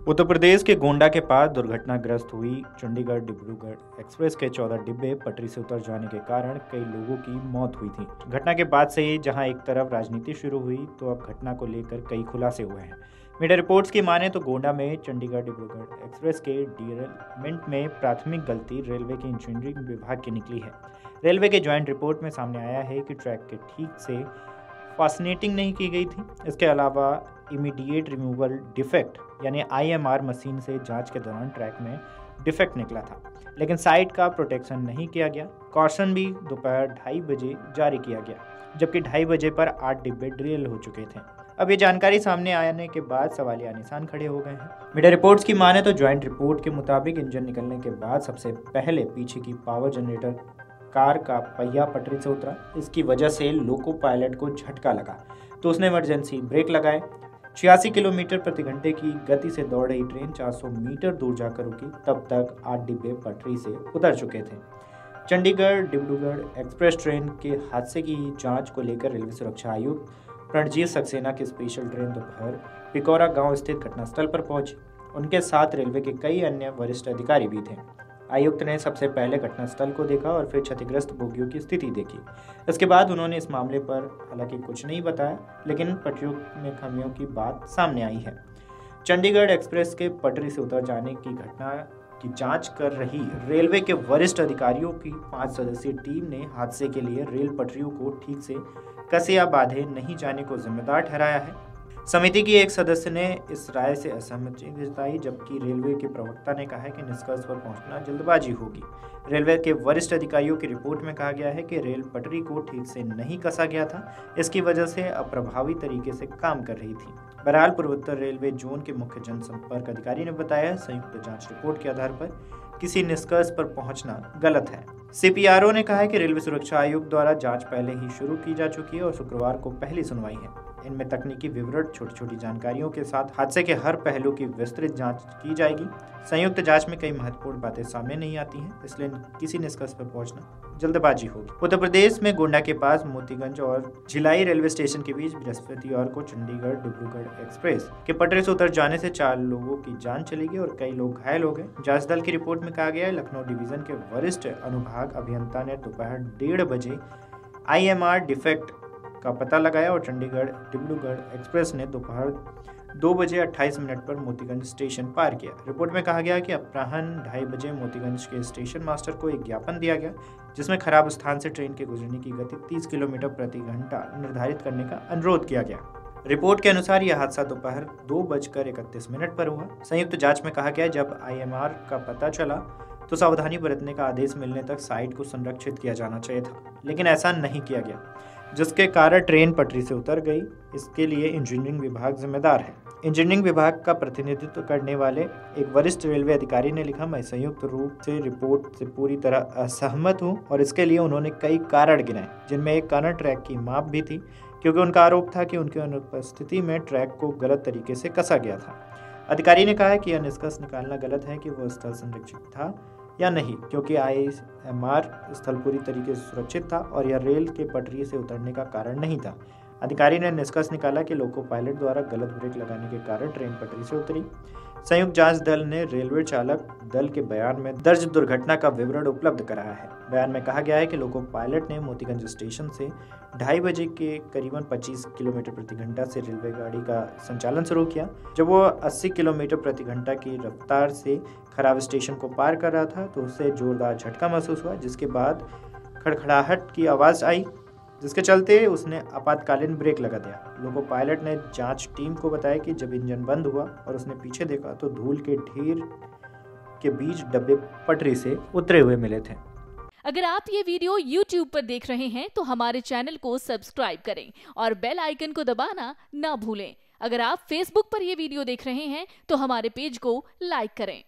उत्तर प्रदेश के गोंडा के पास दुर्घटनाग्रस्त हुई चंडीगढ़ डिब्रूगढ़ एक्सप्रेस के 14 डिब्बे पटरी से उतर जाने के कारण कई लोगों की मौत हुई थी। घटना के बाद से ही जहां एक तरफ राजनीति शुरू हुई तो अब घटना को लेकर कई खुलासे हुए हैं। मीडिया रिपोर्ट्स की माने तो गोंडा में चंडीगढ़ डिब्रूगढ़ एक्सप्रेस के डिरेलमेंट में प्राथमिक गलती रेलवे के इंजीनियरिंग विभाग की निकली है। रेलवे के ज्वाइंट रिपोर्ट में सामने आया है कि ट्रैक के ठीक से फास्टनेटिंग नहीं की गई थी। इसके अलावा इमीडिएट रिमूवल डिफेक्ट यानी IMR मशीन से जांच के दौरान ट्रैक में डिफेक्ट निकला था, लेकिन साइट का प्रोटेक्शन नहीं किया गया। कॉशन भी दोपहर 2:30 बजे जारी किया गया, जबकि 2:30 बजे पर 8 डिब्बे ड्रिल हो चुके थे। अब ये जानकारी सामने आने के बाद सवालिया निशान खड़े हो गए हैं। मीडिया रिपोर्ट्स की माने तो ज्वाइंट रिपोर्ट के मुताबिक इंजन निकलने के बाद सबसे पहले पीछे की पावर जनरेटर कार का पहिया पटरी से उतरा। इसकी वजह से लोको पायलट को झटका लगा तो उसने इमरजेंसी ब्रेक लगाए। 86 किलोमीटर प्रति घंटे की गति से दौड़ रही ट्रेन 400 मीटर दूर जाकर रुकी। तब तक 8 डिब्बे पटरी से उतर चुके थे। चंडीगढ़ डिब्रूगढ़ एक्सप्रेस ट्रेन के हादसे की जांच को लेकर रेलवे सुरक्षा आयुक्त प्रणजीत सक्सेना की स्पेशल ट्रेन दोपहर पिकौरा गांव स्थित घटनास्थल पर पहुंची। उनके साथ रेलवे के कई अन्य वरिष्ठ अधिकारी भी थे। आयुक्त ने सबसे पहले घटनास्थल को देखा और फिर क्षतिग्रस्त बोगियों की स्थिति देखी। इसके बाद उन्होंने इस मामले पर हालांकि कुछ नहीं बताया, लेकिन पटरियों में खामियों की बात सामने आई है। चंडीगढ़ एक्सप्रेस के पटरी से उतर जाने की घटना की जांच कर रही रेलवे के वरिष्ठ अधिकारियों की 5 सदस्यीय टीम ने हादसे के लिए रेल पटरियों को ठीक से कसे या बांधे नहीं जाने को जिम्मेदार ठहराया है। समिति की एक सदस्य ने इस राय से असहमति जताई, जबकि रेलवे के प्रवक्ता ने कहा है कि निष्कर्ष पर पहुंचना जल्दबाजी होगी। रेलवे के वरिष्ठ अधिकारियों की रिपोर्ट में कहा गया है कि रेल पटरी को ठीक से नहीं कसा गया था। इसकी वजह से अप्रभावी तरीके से काम कर रही थी। बहरहाल पूर्वोत्तर रेलवे जोन के मुख्य जनसंपर्क अधिकारी ने बताया, संयुक्त जांच रिपोर्ट के आधार पर किसी निष्कर्ष पर पहुंचना गलत है। CPRO ने कहा है कि रेलवे सुरक्षा आयोग द्वारा जांच पहले ही शुरू की जा चुकी है और शुक्रवार को पहली सुनवाई है। इनमें तकनीकी विवरण, छोटी छोटी जानकारियों के साथ हादसे के हर पहलू की विस्तृत जांच की जाएगी। संयुक्त जांच में कई महत्वपूर्ण बातें सामने नहीं आती हैं, इसलिए किसी निष्कर्ष पर पहुंचना जल्दबाजी होगी। उत्तर प्रदेश में गोंडा के पास मोतीगंज और झिलाई रेलवे स्टेशन के बीच बृहस्पतिवार को चंडीगढ़ डिब्रूगढ़ एक्सप्रेस के पटरी से उतर जाने से 4 लोगों की जान चली गई और कई लोग घायल हो गए। जांच दल की रिपोर्ट में कहा गया है, लखनऊ डिवीजन के वरिष्ठ अनुभाग अभियंता ने दोपहर 1:30 बजे IMR डिफेक्ट का पता लगाया और चंडीगढ़ डिब्रूगढ़ एक्सप्रेस ने दोपहर 2 बजे 28 मिनट पर मोतीगंज स्टेशन पार किया। रिपोर्ट में कहा गया कि अपराह्न 2:30 बजे मोतीगंज के स्टेशन मास्टर को एक ज्ञापन दिया गया, जिसमें खराब स्थान से ट्रेन के गुजरने की गति 30 किलोमीटर प्रति घंटा निर्धारित करने का अनुरोध किया गया। रिपोर्ट के अनुसार यह हादसा दोपहर 2:31 पर हुआ। संयुक्त जांच में कहा गया, जब IMR का पता चला तो सावधानी बरतने का आदेश मिलने तक साइट को संरक्षित किया जाना चाहिए था, लेकिन ऐसा नहीं किया गया, जिसके कारण ट्रेन पटरी से उतर गई। इसके लिए इंजीनियरिंग विभाग जिम्मेदार है। इंजीनियरिंग विभाग का प्रतिनिधित्व करने वाले एक वरिष्ठ रेलवे अधिकारी ने लिखा, मैं संयुक्त रूप से रिपोर्ट से पूरी तरह असहमत हूं और इसके लिए उन्होंने कई कारण गिनाए, जिनमें एक कारण ट्रैक की माप भी थी, क्योंकि उनका आरोप था कि उनकी अनुपस्थिति में ट्रैक को गलत तरीके से कसा गया था। अधिकारी ने कहा है कि यह निष्कर्ष निकालना गलत है कि वह स्थल संरक्षित था या नहीं, क्योंकि IMR स्थल पूरी तरीके से सुरक्षित था और यह रेल के पटरी से उतरने का कारण नहीं था। अधिकारी ने निष्कर्ष निकाला कि लोको पायलट द्वारा गलत ब्रेक लगाने के कारण ट्रेन पटरी से उतरी। संयुक्त जांच दल ने रेलवे चालक दल के बयान में दर्ज दुर्घटना का विवरण उपलब्ध कराया है। बयान में कहा गया है कि लोको पायलट ने मोतीगंज स्टेशन से 2:30 बजे के करीबन 25 किलोमीटर प्रति घंटा से रेलवे गाड़ी का संचालन शुरू किया। जब वो 80 किलोमीटर प्रति घंटा की रफ्तार से खराब स्टेशन को पार कर रहा था तो उससे जोरदार झटका महसूस हुआ, जिसके बाद खड़खड़ाहट की आवाज़ आई, जिसके चलते उसने आपातकालीन ब्रेक लगा दिया। लोको पायलट ने जांच टीम को बताया कि जब इंजन बंद हुआ और उसने पीछे देखा तो धूल के ढेर के बीच डब्बे पटरी से उतरे हुए मिले थे। अगर आप ये वीडियो YouTube पर देख रहे हैं तो हमारे चैनल को सब्सक्राइब करें और बेल आइकन को दबाना ना भूलें। अगर आप Facebook पर ये वीडियो देख रहे हैं तो हमारे पेज को लाइक करें।